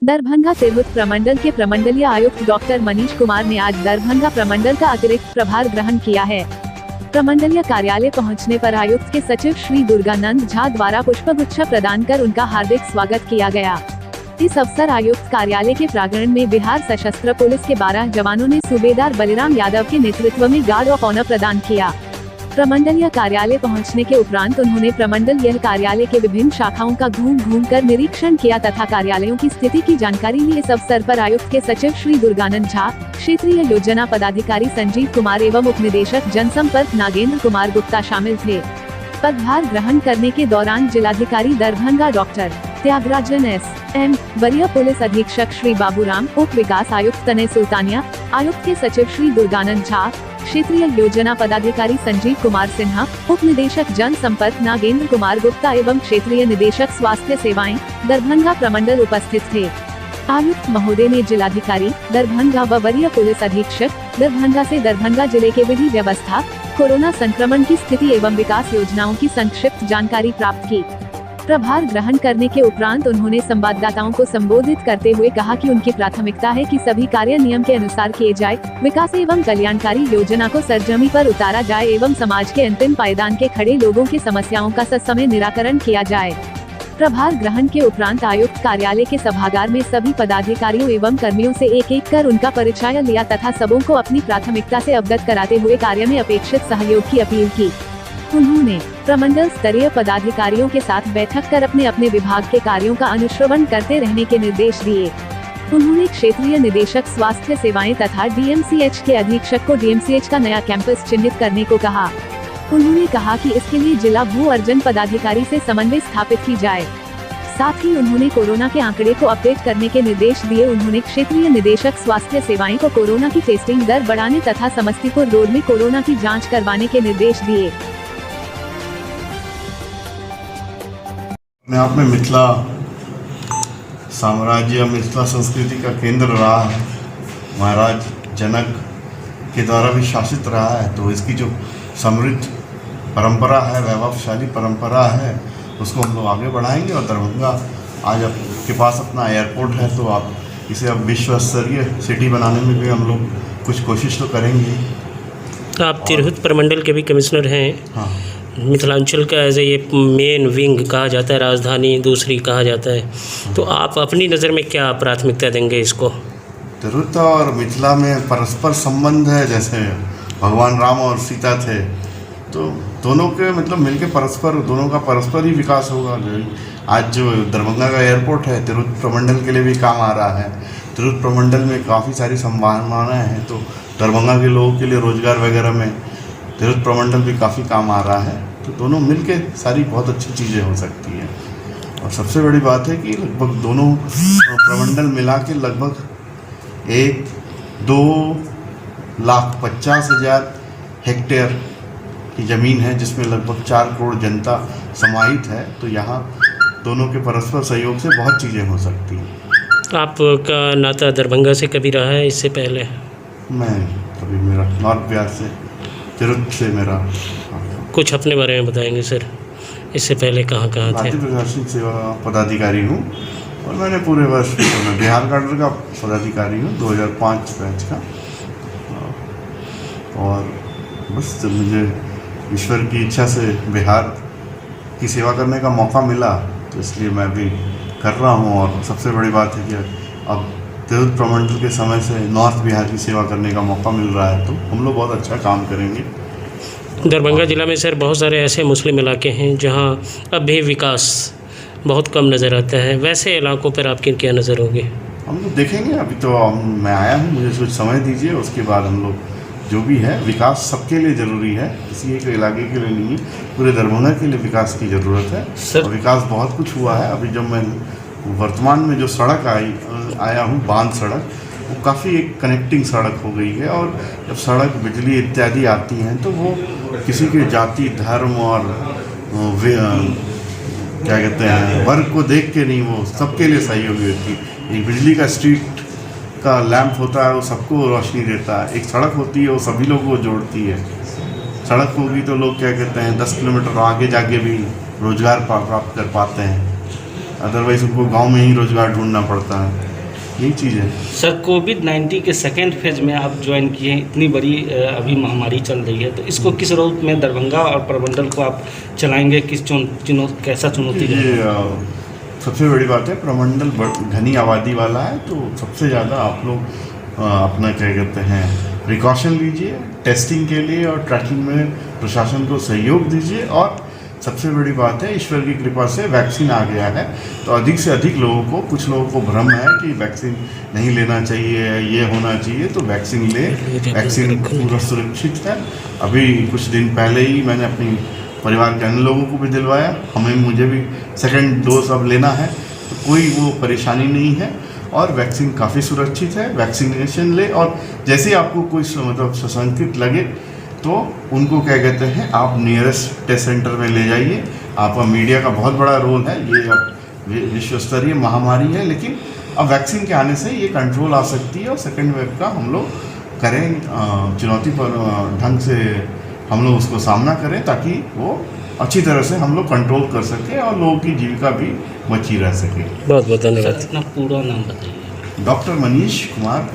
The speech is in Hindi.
दरभंगा तिरहुत प्रमंडल के प्रमंडलीय आयुक्त डॉक्टर मनीष कुमार ने आज दरभंगा प्रमंडल का अतिरिक्त प्रभार ग्रहण किया है। प्रमंडलीय कार्यालय पहुंचने पर आयुक्त के सचिव श्री दुर्गानंद झा द्वारा पुष्पगुच्छ प्रदान कर उनका हार्दिक स्वागत किया गया। इस अवसर आयुक्त कार्यालय के प्रांगण में बिहार सशस्त्र पुलिस के 12 जवानों ने सूबेदार बलिराम यादव के नेतृत्व में गार्ड ऑफ ऑनर प्रदान किया। प्रमंडलीय कार्यालय पहुंचने के उपरांत उन्होंने प्रमंडलीय कार्यालय के विभिन्न शाखाओं का घूम कर निरीक्षण किया तथा कार्यालयों की स्थिति की जानकारी ली। इस अवसर पर आयुक्त के सचिव श्री दुर्गानंद झा, क्षेत्रीय योजना पदाधिकारी संजीव कुमार एवं उप निदेशक जनसंपर्क नागेंद्र कुमार गुप्ता शामिल थे। पदभार ग्रहण करने के दौरान जिलाधिकारी दरभंगा डॉक्टर त्यागराजन एस.एम., वरीय पुलिस अधीक्षक श्री बाबूराम, उप विकास आयुक्त तनय सुल्तानिया, आयुक्त के सचिव श्री दुर्गानंद झा, क्षेत्रीय योजना पदाधिकारी संजीव कुमार सिन्हा, उप निदेशक जनसंपर्क नागेंद्र कुमार गुप्ता एवं क्षेत्रीय निदेशक स्वास्थ्य सेवाएं दरभंगा प्रमंडल उपस्थित थे। आयुक्त महोदय ने जिलाधिकारी दरभंगा व वरीय पुलिस अधीक्षक दरभंगा से दरभंगा जिले के विधि व्यवस्था, कोरोना संक्रमण की स्थिति एवं विकास योजनाओं की संक्षिप्त जानकारी प्राप्त की। प्रभार ग्रहण करने के उपरांत उन्होंने संवाददाताओं को संबोधित करते हुए कहा कि उनकी प्राथमिकता है कि सभी कार्य नियम के अनुसार किए जाए, विकास एवं कल्याणकारी योजना को सरजमी पर उतारा जाए एवं समाज के अंतिम पायदान के खड़े लोगों की समस्याओं का ससमय निराकरण किया जाए। प्रभार ग्रहण के उपरांत आयुक्त कार्यालय के सभागार में सभी पदाधिकारियों एवं कर्मियों से एक कर उनका परिचय लिया तथा सबों को अपनी प्राथमिकता से अवगत कराते हुए कार्य में अपेक्षित सहयोग की अपील की। उन्होंने प्रमंडल स्तरीय पदाधिकारियों के साथ बैठक कर अपने अपने विभाग के कार्यों का अनुश्रवण करते रहने के निर्देश दिए। उन्होंने क्षेत्रीय निदेशक स्वास्थ्य सेवाएं तथा डीएमसीएच के अधीक्षक को डीएमसीएच का नया कैंपस चिन्हित करने को कहा। उन्होंने कहा कि इसके लिए जिला भू अर्जन पदाधिकारी से समन्वय स्थापित की जाए। साथ ही उन्होंने कोरोना के आंकड़े को अपडेट करने के निर्देश दिए। उन्होंने क्षेत्रीय निदेशक स्वास्थ्य सेवाएं को कोरोना की टेस्टिंग दर बढ़ाने तथा समस्तीपुर रोड में कोरोना की जाँच करवाने के निर्देश दिए। अपने आप में मिथिला साम्राज्य, मिथिला संस्कृति का केंद्र रहा है, महाराज जनक के द्वारा भी शासित रहा है। तो इसकी जो समृद्ध परंपरा है, वैभवशाली परंपरा है, उसको हम लोग आगे बढ़ाएंगे। और दरभंगा आज आपके पास अपना एयरपोर्ट है, तो आप इसे अब विश्व स्तरीय सिटी बनाने में भी हम लोग कुछ कोशिश तो करेंगे। तो आप तिरहुत प्रमंडल के भी कमिश्नर हैं। हाँ, मिथिलांचल का एज ये मेन विंग कहा जाता है, राजधानी दूसरी कहा जाता है। तो आप अपनी नज़र में क्या प्राथमिकता देंगे इसको? तिरहुत और मिथिला में परस्पर संबंध है। जैसे भगवान राम और सीता थे, तो दोनों के मतलब मिलके परस्पर, दोनों का परस्पर ही विकास होगा। आज जो दरभंगा का एयरपोर्ट है, तिरहुत प्रमंडल के लिए भी काम आ रहा है। तिरहुत प्रमंडल में काफ़ी सारी संभावनाएं हैं, तो दरभंगा के लोगों के लिए रोजगार वगैरह में तिरहुत प्रमंडल भी काफ़ी काम आ रहा है। तो दोनों मिलके सारी बहुत अच्छी चीज़ें हो सकती हैं। और सबसे बड़ी बात है कि लगभग दोनों प्रमंडल मिला के लगभग 1,02,50,000 हेक्टेयर की ज़मीन है, जिसमें लगभग 4 करोड़ जनता समाहित है। तो यहाँ दोनों के परस्पर सहयोग से बहुत चीज़ें हो सकती हैं। आपका नाता दरभंगा से कभी रहा है इससे पहले? मैं कभी, मेरा नॉर्थ बिहार से, तिरहुत से मेरा। कुछ अपने बारे में बताएंगे सर, इससे पहले कहाँ थे? भारतीय प्रशासनिक सेवा पदाधिकारी हूँ और मैंने पूरे वर्ष मैं बिहार गार्डर का पदाधिकारी हूँ, 2005 बैच का। और बस मुझे ईश्वर की इच्छा से बिहार की सेवा करने का मौका मिला, तो इसलिए मैं भी कर रहा हूँ। और सबसे बड़ी बात है कि अब तिरहुत प्रमंडल के समय से नॉर्थ बिहार की सेवा करने का मौका मिल रहा है, तो हम लोग बहुत अच्छा काम करेंगे। दरभंगा ज़िला में सर बहुत सारे ऐसे मुस्लिम इलाके हैं जहां अब भी विकास बहुत कम नज़र आता है। वैसे इलाकों पर आपकी क्या नज़र होगी? मैं देखेंगे। अभी तो मैं आया हूं, मुझे कुछ समय दीजिए, उसके बाद हम लोग जो भी है, विकास सबके लिए ज़रूरी है, किसी एक इलाके के लिए नहीं है, पूरे दरभंगा के लिए विकास की ज़रूरत है। और विकास बहुत कुछ हुआ है। अभी जब मैं वर्तमान में जो सड़क आया हूँ, बांध सड़क, वो काफ़ी एक कनेक्टिंग सड़क हो गई है। और जब सड़क, बिजली इत्यादि आती हैं, तो वो किसी के जाति, धर्म और क्या कहते हैं, वर्ग को देख के नहीं, वो सबके लिए सहयोगी होती है। एक बिजली का स्ट्रीट का लैंप होता है, वो सबको रोशनी देता है। एक सड़क होती है, वो सभी लोगों को जोड़ती है। सड़क होगी तो लोग क्या कहते हैं, 10 किलोमीटर आगे जाके भी रोज़गार प्राप्त कर पाते हैं। अदरवाइज़ उनको गांव में ही रोज़गार ढूंढना पड़ता है। यही चीज़ है। सर कोविड-19 के सेकेंड फेज में आप ज्वाइन किए हैं, इतनी बड़ी अभी महामारी चल रही है, तो इसको किस रूप में दरभंगा और प्रमंडल को आप चलाएंगे, किस कैसा चुनौती ये रहेगा? सबसे बड़ी बात है, प्रमंडल घनी आबादी वाला है, तो सबसे ज़्यादा आप लोग अपना क्या कहते हैं प्रिकॉशन लीजिए टेस्टिंग के लिए, और ट्रैकिंग में प्रशासन को सहयोग दीजिए। और सबसे बड़ी बात है, ईश्वर की कृपा से वैक्सीन आ गया है, तो अधिक से अधिक लोगों को, कुछ लोगों को भ्रम है कि वैक्सीन नहीं लेना चाहिए, ये होना चाहिए, तो वैक्सीन ले। वैक्सीन पूरा सुरक्षित है। अभी कुछ दिन पहले ही मैंने अपनी परिवार के अन्य लोगों को भी दिलवाया, मुझे भी सेकंड डोज अब लेना है, तो कोई वो परेशानी नहीं है और वैक्सीन काफ़ी सुरक्षित है। वैक्सीनेशन ले, और जैसे ही आपको कोई मतलब सशंकित लगे तो उनको क्या कहते हैं आप नियरेस्ट टेस्ट सेंटर में ले जाइए। आपका मीडिया का बहुत बड़ा रोल है, ये अब विश्व स्तरीय महामारी है, लेकिन अब वैक्सीन के आने से ये कंट्रोल आ सकती है और सेकेंड वेव का हम लोग करें, चुनौती पर ढंग से हम लोग उसको सामना करें, ताकि वो अच्छी तरह से हम लोग कंट्रोल कर सकें और लोगों की जीविका भी बची रह सके। बहुत बहुत धन्यवाद। सर अपना पूरा नाम बताइए। डॉक्टर मनीष कुमार,